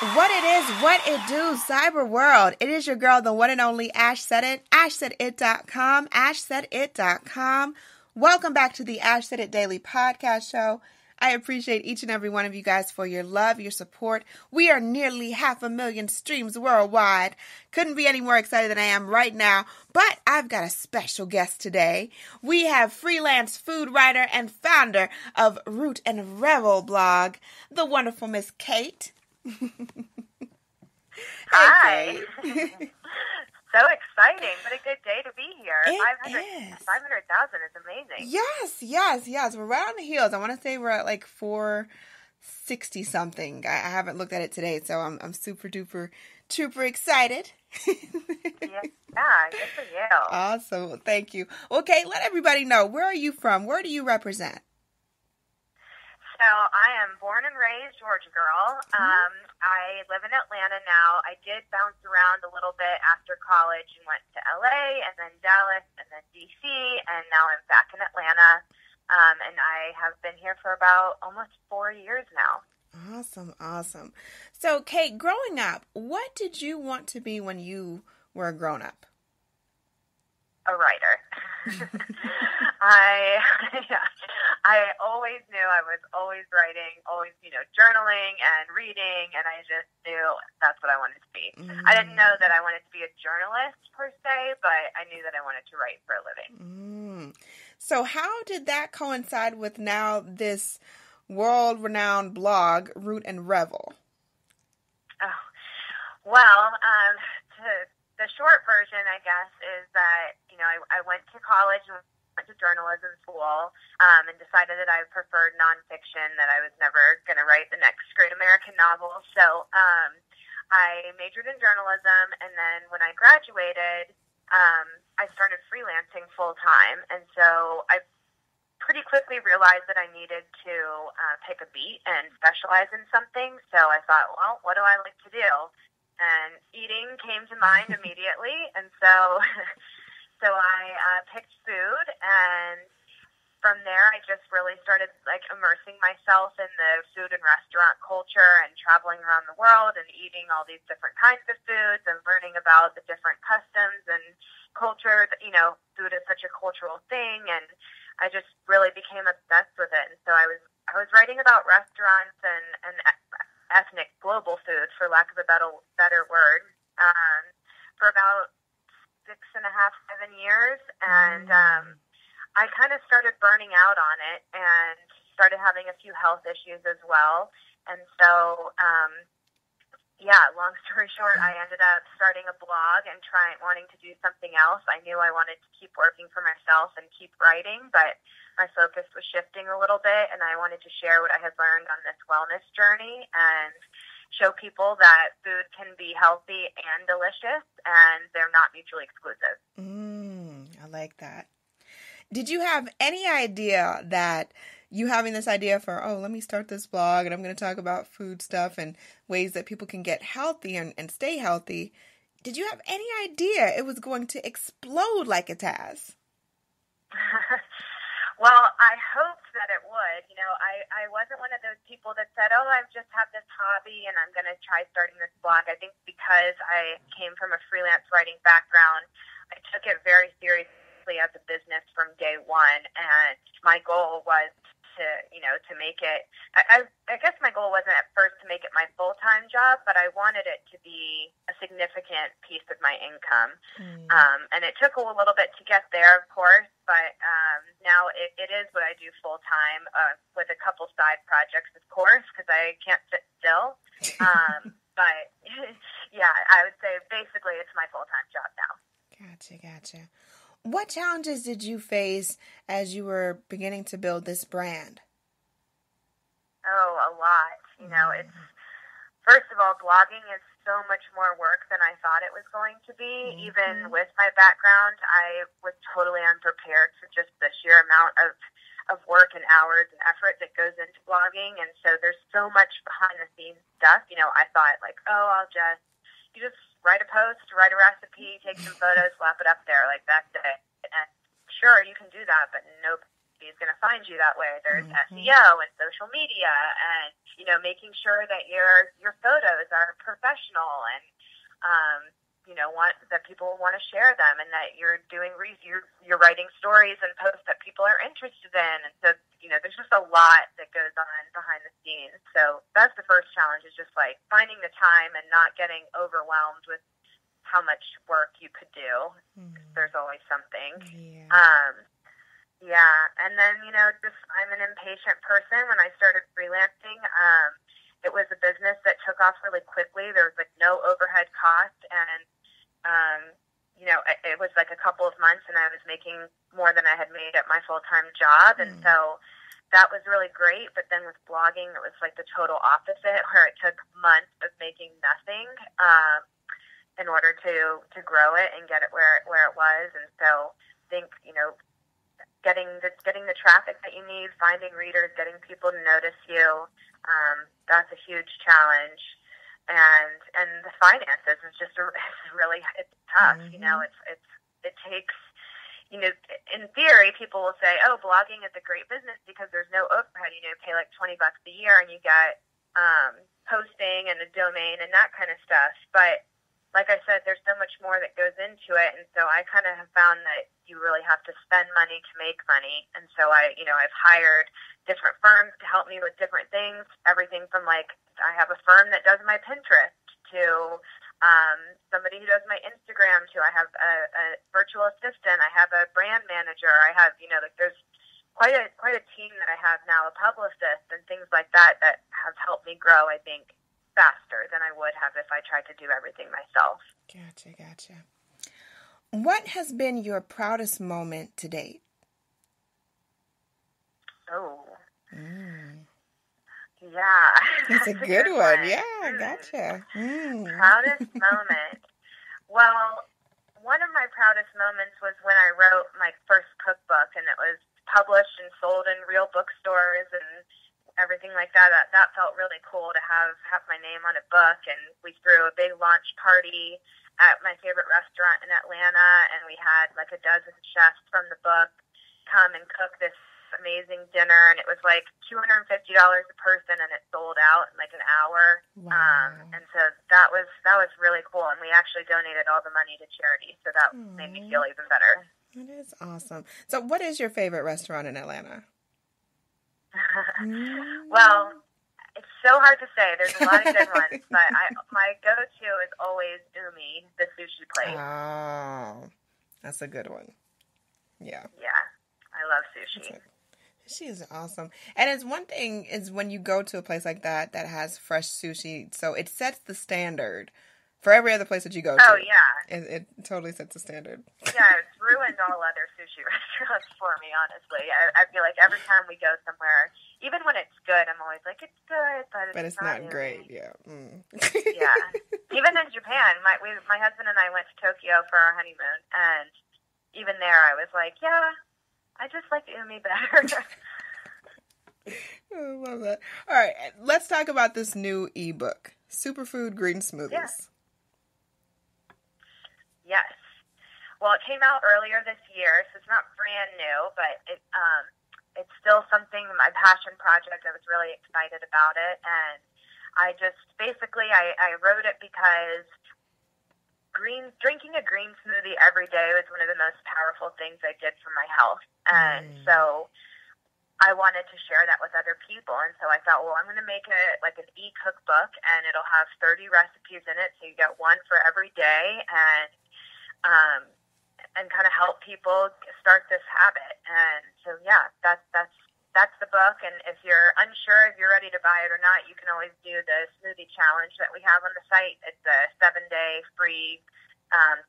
What it is, what it do, cyber world. It is your girl, the one and only Ash Said It, ashsaidit.com, ashsaidit.com. Welcome back to the Ash Said It Daily Podcast Show. I appreciate each and every one of you guys for your love, your support. We are nearly 500,000 streams worldwide. Couldn't be any more excited than I am right now, but I've got a special guest today. We have freelance food writer and founder of Root Revel blog, the wonderful Miss Kate. Hi. Kate. So exciting. What a good day to be here. It is. 500,000 is amazing. Yes. We're right on the heels. I want to say we're at like 460 something. I haven't looked at it today, so I'm super duper excited. Yeah, good for you. Awesome. Thank you. Okay, let everybody know, where are you from? Where do you represent? So I am born and raised Georgia girl. I live in Atlanta now. I did bounce around a little bit after college and went to LA and then Dallas and then DC, and now I'm back in Atlanta. And I have been here for about almost 4 years now. Awesome. So, Kate, growing up, what did you want to be when you were a grown-up? A writer. I always knew I was always writing, always, journaling and reading, and I just knew that's what I wanted to be. I didn't know that I wanted to be a journalist per se, but I knew that I wanted to write for a living. So how did that coincide with now this world-renowned blog, Root Revel? Oh, well, the short version, I guess, is that, I went to college and went to journalism school and decided that I preferred nonfiction, that I was never going to write the next great American novel. So I majored in journalism, and then when I graduated, I started freelancing full-time. And so I pretty quickly realized that I needed to pick a beat and specialize in something. So I thought, well, what do I like to do? And eating came to mind immediately, and so I picked food, and from there I just really started immersing myself in the food and restaurant culture and traveling around the world and eating all these different kinds of foods and learning about the different customs and culture. Food is such a cultural thing, and I just really became obsessed with it. And so I was writing about restaurants and ethnic global food, for lack of a better word, for about 6.5, 7 years. And I kind of started burning out on it and started having a few health issues as well. And so, long story short, I ended up starting a blog and wanting to do something else. I knew I wanted to keep working for myself and keep writing, but my focus was shifting a little bit, and I wanted to share what I had learned on this wellness journey and show people that food can be healthy and delicious, and they're not mutually exclusive. I like that. Did you have any idea that you having this idea for, let me start this blog and I'm going to talk about food stuff and ways that people can get healthy and stay healthy, did you have any idea it was going to explode like it has? Well, I hoped that it would. I wasn't one of those people that said, I just have this hobby and I'm going to try starting this blog. I think because I came from a freelance writing background, I took it very seriously as a business from day one. And my goal was to make it, I guess my goal wasn't at first to make it my full-time job, but I wanted it to be a significant piece of my income. And it took a little bit to get there, of course, but now it is what I do full-time with a couple side projects, of course, because I can't sit still. But yeah, I would say basically it's my full-time job now. Gotcha. What challenges did you face as you were beginning to build this brand? Oh, a lot. It's, first of all, blogging is so much more work than I thought it was going to be. Even with my background, I was totally unprepared for just the sheer amount of work and hours and effort that goes into blogging. And so there's so much behind the scenes stuff. I thought you just write a post, write a recipe, take some photos, slap it up there, that's it. And sure, you can do that, but is going to find you that way. There's SEO and social media, and making sure that your photos are professional and that people want to share them, and that you're doing you're writing stories and posts that people are interested in. And so there's just a lot that goes on behind the scenes. So that's the first challenge, is just like finding the time and not getting overwhelmed with how much work you could do. There's always something. Yeah. And then, just I'm an impatient person. When I started freelancing, it was a business that took off really quickly. There was like no overhead cost, and it was like a couple of months and I was making more than I had made at my full-time job. And so that was really great. But then with blogging, it was like the total opposite, where it took months of making nothing, in order to grow it and get it where it was. And so I think, getting the traffic that you need, finding readers, getting people to notice you, that's a huge challenge. And the finances is just it's tough. It takes, in theory, people will say, oh, blogging is a great business because there's no overhead. Pay like $20 a year and you get posting and a domain and that kind of stuff. But like I said, there's so much more that goes into it. And so I kind of have found that you really have to spend money to make money. And so I've hired different firms to help me with different things. Everything from I have a firm that does my Pinterest to somebody who does my Instagram to I have a virtual assistant. I have a brand manager. I have, there's quite a team that I have now, a publicist and things like that have helped me grow, I think, faster than I would have if I tried to do everything myself. Gotcha. What has been your proudest moment to date? Oh. Yeah. That's a good one. Yeah, gotcha. Proudest moment. Well, one of my proudest moments was when I wrote my first cookbook, and it was published and sold in real bookstores and everything like that. That felt really cool to have my name on a book. And we threw a big launch party at my favorite restaurant in Atlanta, and we had like a dozen chefs from the book come and cook this amazing dinner, and it was like $250 a person, and it sold out in like an hour. Wow. And so that was really cool, and we actually donated all the money to charity, so that made me feel even better. That is awesome. So what is your favorite restaurant in Atlanta? Well, it's so hard to say. There's a lot of good ones, but my go-to is always Umi, the sushi place. Oh, that's a good one. Yeah. Yeah, I love sushi. Sushi is awesome. And it's one thing is when you go to a place like that has fresh sushi, so it sets the standard for every other place that you go to. Oh, yeah. It totally sets the standard. Yeah, it's ruined all other sushi restaurants for me, honestly. I feel like every time we go somewhere, even when it's good, I'm always like, it's good, but it's not great. Really. Yeah. Yeah. Even in Japan, my husband and I went to Tokyo for our honeymoon, and even there I was like, yeah, I just like Umi better. I love that. All right, let's talk about this new ebook, Superfood Green Smoothies. Yeah. Yes. Well, it came out earlier this year, so it's not brand new, but it's still something, my passion project. I was really excited about it, and I just basically I wrote it because drinking a green smoothie every day was one of the most powerful things I did for my health, and so I wanted to share that with other people. And so I thought, well, I'm going to make it like an e-cookbook, and it'll have 30 recipes in it, so you get one for every day, and kind of help people start this habit. And so, yeah, that's the book. And if you're unsure if you're ready to buy it or not, you can always do the smoothie challenge that we have on the site. It's a 7-day free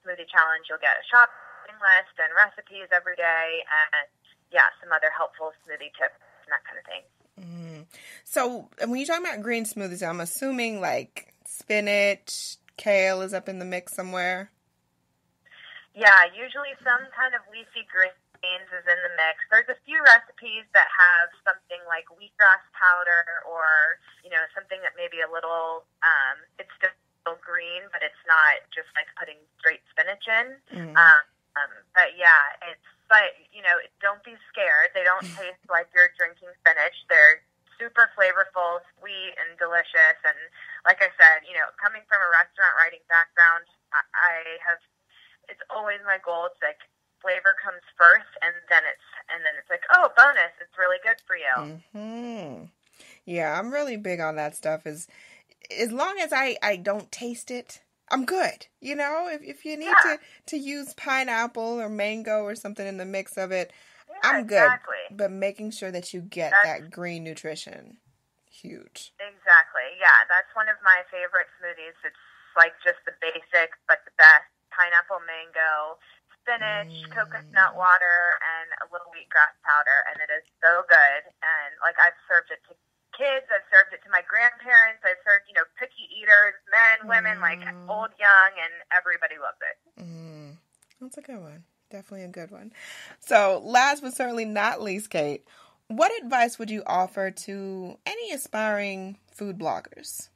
smoothie challenge. You'll get a shopping list and recipes every day, and some other helpful smoothie tips and that kind of thing. So when you're talking about green smoothies, I'm assuming like spinach, kale is up in the mix somewhere. Yeah, usually some kind of leafy greens is in the mix. There's a few recipes that have something like wheatgrass powder or, something that maybe a little, it's still green, but it's not just like putting straight spinach in. But yeah, but, you know, don't be scared. They don't taste like you're drinking spinach. They're super flavorful, sweet, and delicious. And like I said, you know, coming from a restaurant writing background, it's always my goal. It's like flavor comes first, and then it's like, oh, bonus, it's really good for you. Mm-hmm. Yeah, I'm really big on that stuff. As long as I don't taste it, I'm good. You know, if you need to use pineapple or mango or something in the mix of it, I'm good. Exactly. But making sure that you get that green nutrition, huge. Exactly. Yeah, that's one of my favorite smoothies. It's like just the basic, but the best. Pineapple, mango, spinach, coconut water, and a little wheatgrass powder, and it is so good. And like, I've served it to kids, I've served it to my grandparents, I've served, you know, picky eaters, men, women, like old, young, and everybody loves it. That's a good one. Definitely a good one. So last but certainly not least, Kate, what advice would you offer to any aspiring food bloggers?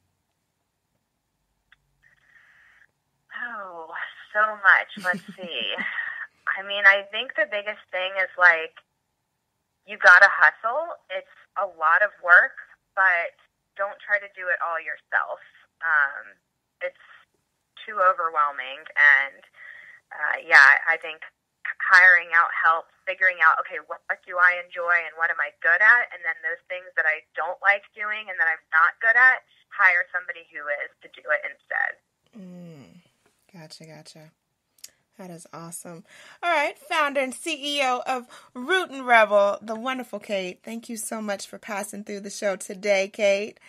Oh, so much. Let's see. I mean, I think the biggest thing is, like, you gotta hustle. It's a lot of work, but don't try to do it all yourself. It's too overwhelming. And, I think hiring out help, figuring out, okay, what do I enjoy and what am I good at? And then those things that I don't like doing and that I'm not good at, hire somebody who is to do it instead. Gotcha. That is awesome. All right, founder and CEO of Root Revel, the wonderful Kate. Thank you so much for passing through the show today, Kate.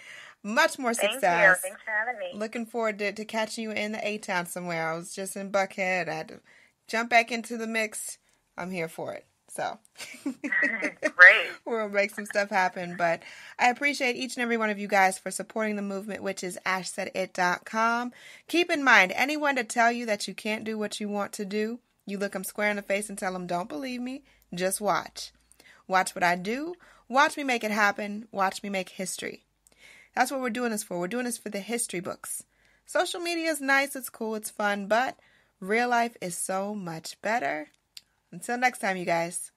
Much more success. Thank you. Thanks for having me. Looking forward to catching you in the A-Town somewhere. I was just in Buckhead. I had to jump back into the mix. I'm here for it. So great. We'll make some stuff happen. But I appreciate each and every one of you guys for supporting the movement, which is ashsaidit.com. Keep in mind, anyone to tell you that you can't do what you want to do, you look them square in the face and tell them, don't believe me, just watch. Watch what I do. Watch me make it happen. Watch me make history. That's what we're doing this for. We're doing this for the history books. Social media is nice, it's cool, it's fun, but real life is so much better. Until next time, you guys.